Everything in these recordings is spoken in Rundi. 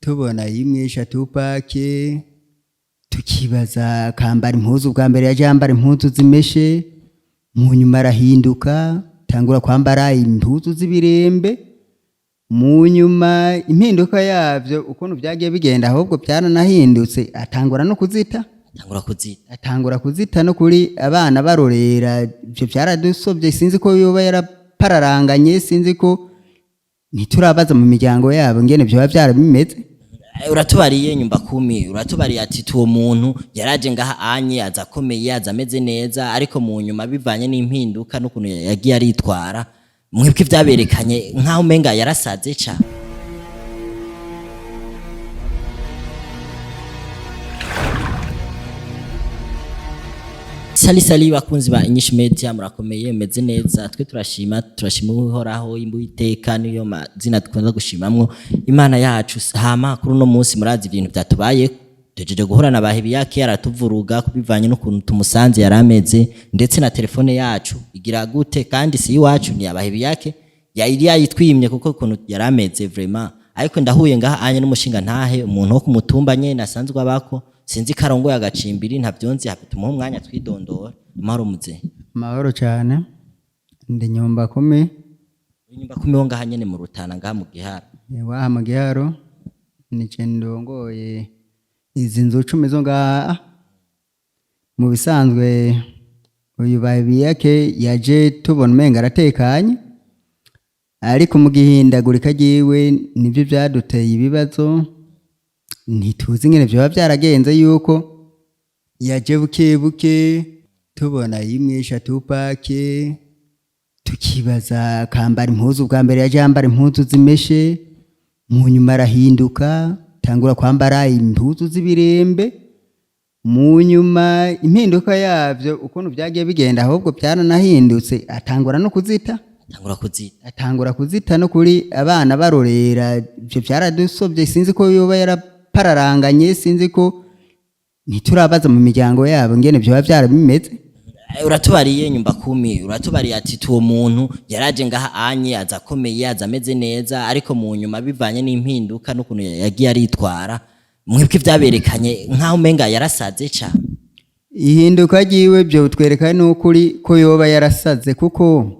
tubona yimwisha tupake tukibaza kambara impuzu bwa mbere yaje yambara impuzu zimeshe mu nyuma arahinduka tangura kwambara impuzu z'ibirembe mu nyuma impinduka yavyo ukuntu byagiye bigenda ahubwo byaranahindutse atangura kuzita no kuri abana barorera ivyo byaradusobye sinzi ko yoba yarapararanganye sinzi ko ntiturabaza mu miryango yabo ngene byo byarabimeze. Uratubariye nyumba kumi uratubariye ati tuwo muntu yaraje ngaha anye azakomeye azameze neza ariko mu nyuma bivanye n'impinduka n'ukuntu yagiye aritwara mwebwe byaberekanye nkaho umenga yarasaze ca. Sali bakunzi ba Inyishu Media murakomeye meze neza twe turashima uhoraho imbuyiteka niyo mazina dukunda gushimamwo Imana yacu hama kuri no munsi murazi ibintu byatubaye tujeje guhura na BAHEBIYAKE yaratuvuruga kubivanye n'ukuntu tumusanze yarameze ndetse na telefone yacu igira gute kandi si iwacu ni BAHEBIYAKE yayitwimye kuko ukuntu yarameze vraiment ariko ndahuye ngaha anye n'umushinga ntahe umuntu wo kumutumba nyene nasanzwe abako sinzi karongo y'agacimbiri ntavyonzi hafite umuho umwanya twidondora amahoro muze mahoro cyane ndi nyumba kumi wo ngaha nyene mu Rutana ngaha mu Giharo waha mu Giharo nice ndongoye izi nzu 10 zo ngaha mu bisanzwe uyu BAHEBIYAKE yaje tubona umenga aratekanye ariko mu gihindagurika giwe nivyo byaduteye ibibazo ntituzi ngene byo byaragenze yuko yaje buke tubona yimwisha tupake tukibaza kambara impuzu bwa mbere yaje yambara impuzu zimeshe mu nyuma arahinduka tangura kwambara impuzu z'ibirembe mu nyuma impinduka yavyo ukuntu byagiye bigenda ahubwo byaranahindutse atangura kuzita no kuri abana barorera ivyo byaradusobye sinzi ko yoba yarapararanganye sinzi ko ntiturabaza mu miryango yabo ngene byo byarabimeze. Uratubariye nyumba kumi uratubariye ati tuwo muntu yaraje ngaha anye azakomeye azameze neza ariko mu nyuma bivanye n'impinduka n'ukuntu yagiye aritwara mwebwe byaberekanye nkaho umenga yarasaze ca. Ihinduka giwe byo twereka n'ukuri ko yoba yarasaze kuko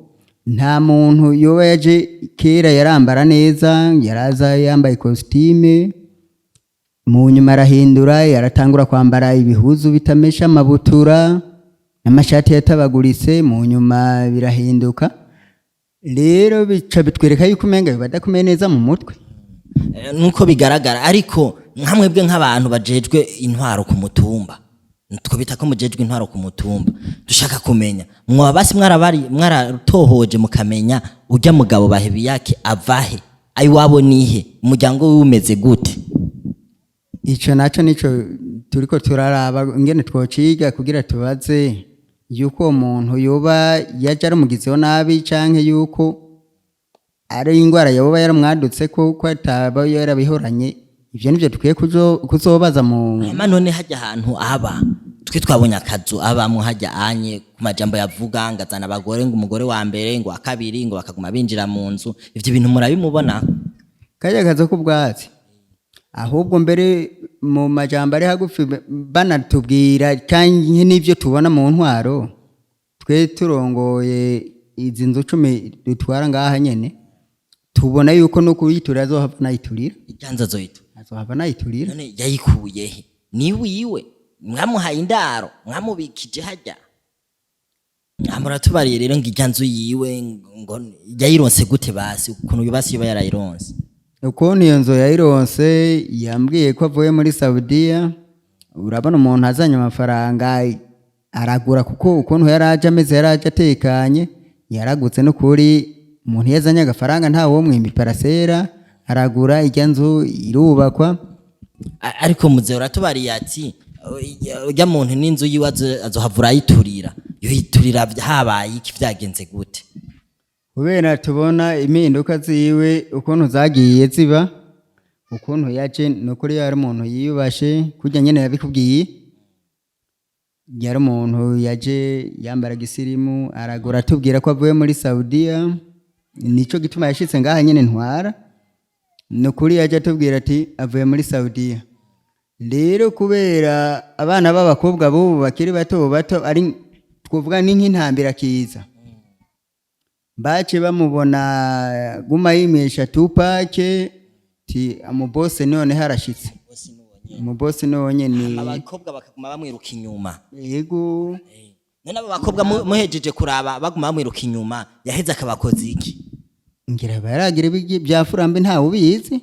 nta muntu yoba yaje kera yarambara neza yaraza yambaye costume mu nyuma arahindura yaratangura kwambara ibihuzu bitamesha amabutura n'amashati yatabaguritse mu nyuma birahinduka rero bica bitwereka yuko umenga badakomeye neza mu mutwe nuko bigaragara ariko nkamwebwe nk'abantu bajejwe intwaro ku mutumba twabita ko mujejwe intwaro ku mutumba dushaka kumenya mwabasi mwaratohoje mukamenya ujya mugabo BAHEBIYAKE avahe ayiwabo nihe umuryango wumeze gute. Ico naco nico turiko turaraba ngene twociga kugira tubaze yuko umuntu yoba yaje ari mugizeho nabi canke yuko ari ingwara yoba yaramwadutse ko ataba yarabihoranye ivyo nivyo tukwiye kuzobaza mu none hajya ahantu aba twe twabonye akazu abamwe hajya anye ku majambo yavuga ngazana abagore ngo umugore wa mbere ngo akabiri ngo bakaguma binjira mu nzu ivyo bintu murabimubona kajya kazo kubwatsi ahubwo mbere mu majambo ari hagufi banatubwira kandi n'ivyo tubona mu ntwaro twe turongoye izi nzu 10 dutwara ngaha nyene tubona yuko no kuyitura azohava nayiturira icyanza zoyito azohava nayiturira none yayikuye he ni wiwe mwamuhaye indaro mwamubikije hajya amuratubariye rero ngo ijyanzu yiwe ngo yayironse gute basi ukuntu yubasi yoba yarayironse ukuntu iyo nzu yayironse yambwiye ko avuye muri Saudiya urabona umuntu azanye amafaranga aragura kuko ukuntu yaraje ameze yaraje atekanye yaragutse no kuri umuntu yazanye agafaranga nta wo mwimbi parasera aragura ijya nzu irubakwa ariko muze uratubariye ati ujya muntu n'inzu yiwe azohavura yiturira yo yiturira habaye iki vyagenze gute kubera tubona impinduka ziwe ukuntu zagiye ziba ukuntu yaje no kuri yari umuntu yiyubashe kujya nyene yabikubwiye yari umuntu yaje yambara gisirimu aragura tubwira ko avuye muri Saudiya nico gituma yashitse ngaha nyene ntwara nukuri yaje atubwira ati avuye muri Saudiya. Rero kubera abana b'abakobwa bo bakiri bato ari twovuga ni nk'intambira kiza. Bace bamubona guma yimesha tupake ti amubose none harashitse. Umubose none ni abakobwa bakaguma bamwiruka inyuma. Yego. None abo bakobwa muhejeje kuraba baguma bamwiruka inyuma yaheze akabakoze iki? Ngira baragira bya furambe nta ubizi.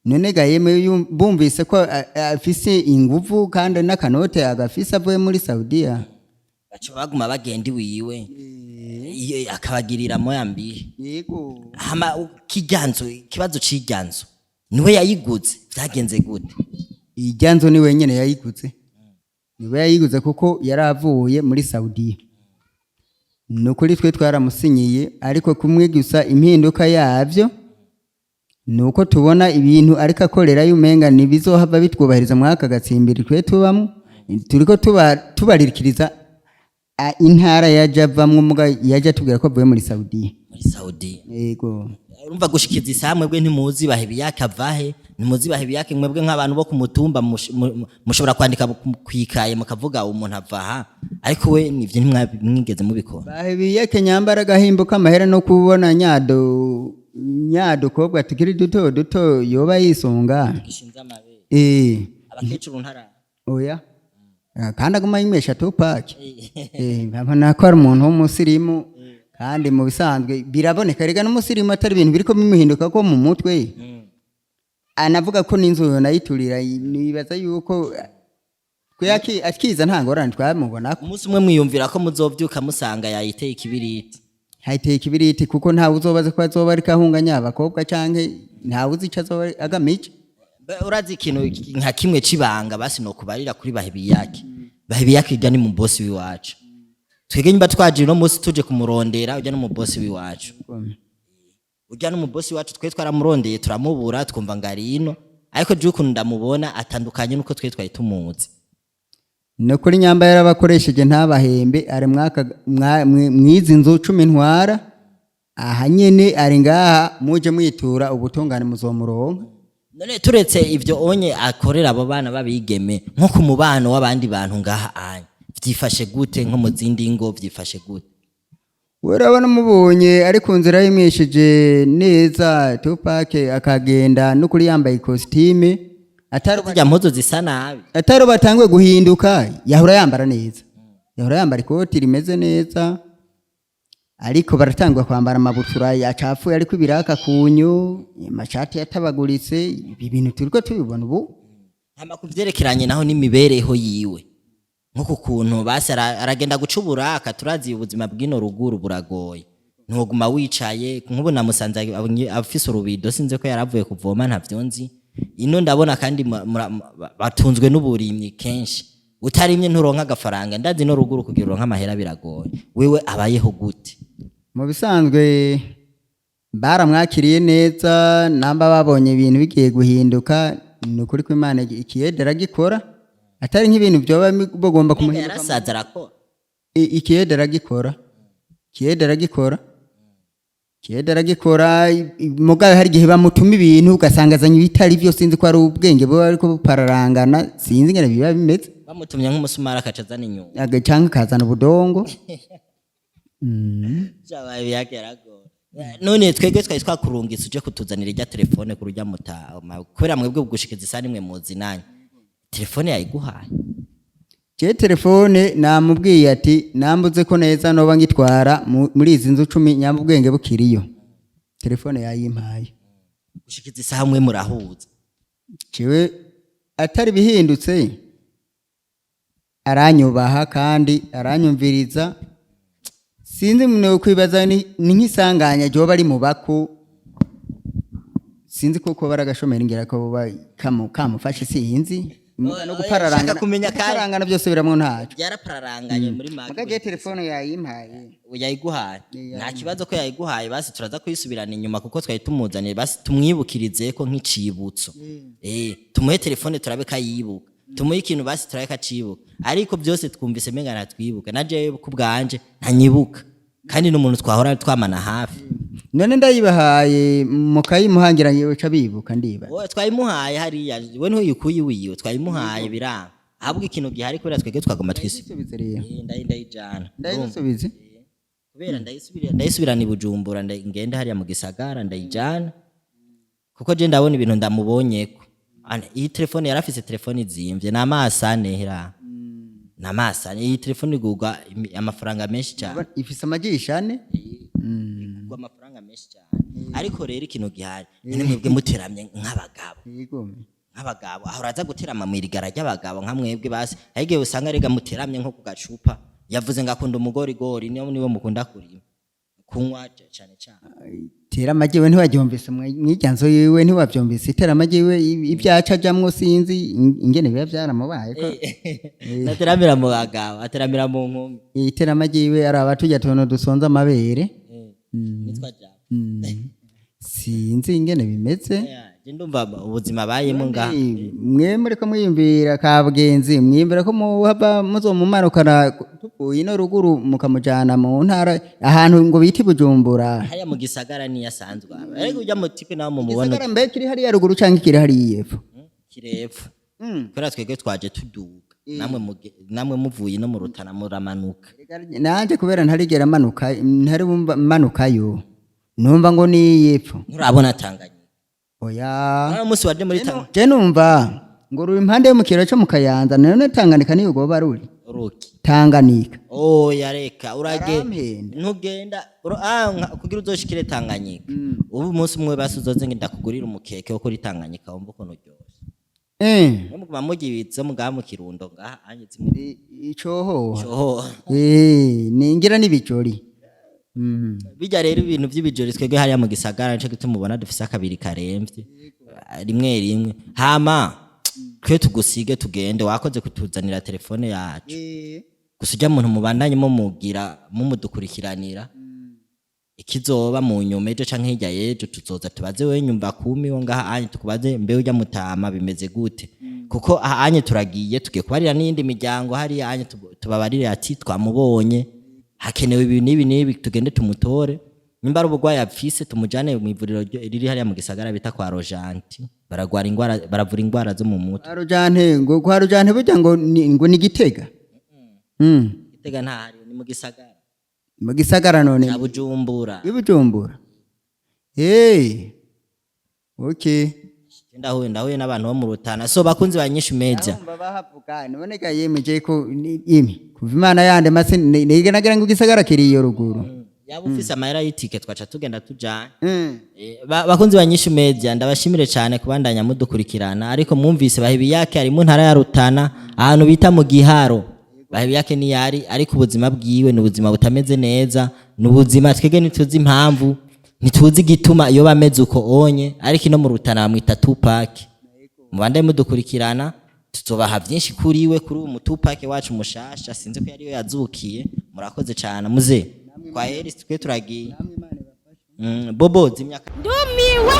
None gayeme bumvise ko afise inguvu kandi n'akanote agafise avuye muri Saudiya. Baco baguma bagenda wiwe. Akabagirira moyambi. Yego. Hama kijyanzo kibazo cijyanzo. Niwe yayiguze byagenze gute? Ijyanzo ni wenyene yayiguze. Niwe yayiguze kuko yaravuye muri Saudiya. Nukuri twe twaramusinyiye ariko kumwe gusa impinduka yavyo nuko tubona ibintu ariko akorera yumenga nibizohava bitwubahiriza mwaka gatsimbiri twe tubamwe turiko tubaririkiriza intara yajavamwe muga yaje tubwira ko avuye muri Saudiya. Muri Saudiya. Yego. Urumva gushikiza isamwe bwe ntimuzi bahebiyake avahe ntimuzi bahebiyake mwebwe nk'abantu bo kumutumba mushobora kwandika kwikaye mukavuga umuntu avaha ariko we nivyo ntimwigeze mubikora. Bahebiyake nyambara gahimbuka amahera no kubona nyado kobwa tukiri duto yoba yisunga gishinza amabere abakecuru ntara oya kandi aguma yimesha tupake nkabona ko ari umuntu w'umusirimu kandi mu bisanzwe biraboneka rega n'umusirimu atari ibintu biriko bimuhinduka ko mu mutwe anavuga ko n'inzu nayiturira nibaza yuko kuyaki akiza nta ngorane twamubona umunsi umwe mwiyumvira ko muzovyuka musanga yayiteye ikibiriti. Hayiteye ikibiriti kuko nta uzobaze ko azoba ari kahunganya abakobwa canke nta uzica azoba agamije. Urazi ikintu nka kimwe cibanga basi no kubarira kuri bahebiyake. Bahebiyake igani mu boss wiwacu. Twege nyimba twaje no munsi tuje kumurondera ujya no mu boss wiwacu. Ujya no mu boss wacu twe twaramurondeye turamubura twumva ngarino ariko je ukunda mubona atandukanye nuko twe twari tumuzi. No kuri nyamba yarabakoresheje ntabahembe ari mwizi nzu 10 ntwara aha nyene ari ngaha muje mwitura ubutungane muzomuronka. None turetse ivyo onye akorera abo bana babigeme nko ku mubano w'abandi bantu ngaha anye vyifashe gute nko mu zindi ngo vyifashe gute? Urabona mubonye ari ku nzira yimesheje neza tupake akagenda no kuri yambaye costume atari mpuzo zisa nabi atari batangwe guhinduka yahura yambara neza yahura yambara ikoti rimeze neza ariko baratangwa kwambara amabutura yacafuye ariko ibiraka kunyu amashati yatabaguritse ibi bintu turiko tubibona ubu hama kuvyerekeranye naho n'imibereho yiwe nko kuntu basi aragenda gucubura akaturazi ubuzima bw'ino ruguru buragoye ntuguma wicaye nk'ubu namusanze afise urubido sinze ko yaravuye kuvoma ntavyonzi ino ndabona kandi batunzwe n'uburimyi kenshi utarimye nturonka agafaranga ndazi no ruguru kugira uronka amahera biragoye wewe abayeho gute? Mu bisanzwe baramwakiriye neza namba babonye ibintu bigiye guhinduka nukuri ko Imana ikiyedera gikora atari nk'ibintu byoba bagomba kumuhinduka yarasaza arakora ikiyedera gikora mugabe hari gihe bamutuma ibintu ugasangazanya ibitari byo sinzi ko ari ubwenge bo ariko bupararangana sinzi ngene biba bimeze bamutumye nk'umusumara akacazana inyuma agacanga kazana ubudongo Jabaye yake yaragora none twege twakurungitse uje kutuzanira ijya telefone kurujya mutama kwera mwebwe gushikiza isani mwe muzi nanye telefone yayiguhaye je telefone namubwiye ati nambuze ko neza noba ngitwara muri izi nzu 10 nyamubwenge bukiriyo telefone yayimpaye gushikiza isaha mwe murahuza jewe atari bihindutse aranyubaha kandi aranyumviriza sinzi mune kwibaza ni nkisanganya ryo bari mu bako sinzi kuko baragashomera ingera ko kamufashe sinzi no gupararangana byose biramwo ntacu yarapararanganye muri maka magaje telefone yayimpaye yayiguhaye nta kibazo ko yayiguhaye basi turaza kuyisubirana inyuma kuko twari tumuzaniye basi tumwibukirize ko nk'icibutso tumuhe telefone turabe kayibuka tumuhe ikintu basi turabe kacibuka ariko byose twumvise menga natwibuka naje ku bwanje ntanyibuka kandi n'umuntu twahora twamana hafi none ndayibahaye mukayimuhangira yewe ca bibuka ndiba wowe twayimuhaye hariya we ntuyikuye wiwe twayimuhaye biranga ahubwo ikintu gihari kubera twege twagomba twisubize rero ndayijana ndayisubize kubera ndayisubirana i Bujumbura ngende hariya mu gisagara ndayijana kuko je ndabona ibintu ndamubonyeko iyi telefone yarafise telefone izimvye namasane hera namasane iyi telefone igurwa amafaranga menshi cyane ifise amagishane igurwa amafaranga menshi cyane ariko rero ikintu gihari nyine mwebwe muteramye nk'abagabo nk'abagabo aho uraza guterama mu irigara ry'abagabo nka mwebwe basi ahige usanga rega muteramye nko ku gacupa yavuze ngakunda umugorigori niwe mukunda kurima kunywa cyane cyane tera amagi we ntiwagyumvise mwijyanzo yiwe ntiwavyumvise tera amagi we ibyaca jamwo sinzi ingene biba byaramubaye ko nateramira mu bagabo ateramira mu nkumi tera amagi we ari abatujya tono dusonza amabere nitwa jabu sinzi ingene bimeze ndumva ubuzima bayemo ngaha mwe muri ko mwiyumvira kabwenzi mwimbira ko muhaba muzomumarukana tuvuye no ruguru mukamujana mu ntara ahantu ngo biti Bujumbura haya mu gisagara ni yasanzwe ariko ujya mu tipe nawo mumubona gisagara mbe kiri hari ya ruguru canke kiri hari yepfo kirepfo kubera twege twaje tuduga namwe muvuye no mu Rutana muramanuka nanje kubera ntarigera manuka ntari manukayo numva ngo ni yepfo nturabona Tanganyika oya musi waje muri Tanganyika je numva ngo ruri impande yo mu kiraro cyo mu Kayanza none Tanganyika niyo goba ruri Tanganyika oya reka ntugenda kugira uzoshikire Tanganyika ubu musi mwe basuzoze ngenda kugurira umukeke wo kuri Tanganyika wumva uko nuryoshye muguma mugibitse mugaha mu Kirundo ngaha anyitse muri icoho ningira n'ibicori bijya rero ibintu by'ibijori twege hariya mu gisagara nico gituma ubona dufise akabiri karemvye rimwe hama twe tugusige tugende wakoze kutuzanira telefone yacu gusujya muntu mubandanye mugira mumudukurikiranira ikizoba mu nyuma ejo canke hirya yejo tuzoza tubaze we nyumva kumi wo ngaha anye tukubaze mbe ujya mutama bimeze gute kuko anye turagiye tugiye kubarira n'indi miryango hari anye tubabarire ati twamubonye hakenewe ibintu nibi tugende tumutore nimba ari ubugwayi afise tumujane mu ivuriro riri hariya mu gisagara bita kwa Rojanti baravura ingwara zo mu mutwe Rojante ngo kwa Rojante burya ngo ni Gitega Gitega ntahari ni mu gisagara none na Bujumbura ibujumbura okay ndahuye n'abantu bo mu Rutana so bakunzi banyishu media bahavuga niboneka yemeje ko kuva Imana yande mase nigenagira ngo gisagara kiriyo ruguru yaba ufise amahera y'itike twaca tugenda tujana bakunzi banyishu media ndabashimire cyane kubandanya mudukurikirana ariko mwumvise Bahebiyake ari mu ntara ya Rutana ahantu bita mu Giharo Bahebiyake ni yari ariko ubuzima bwiwe ni ubuzima butameze neza ni ubuzima twege nituzi impamvu nituzi gituma iyo bameze uko onye ariko ino mu Rutana bamwita Tupac mubande mudukurikirana tuzobaha byinshi kuri we kuri umu Tupac wacu mushasha sinzi ko yariyo yazukiye murakoze cyane muze kwa Eris twe turagiye bobo zimyaka ndumiwe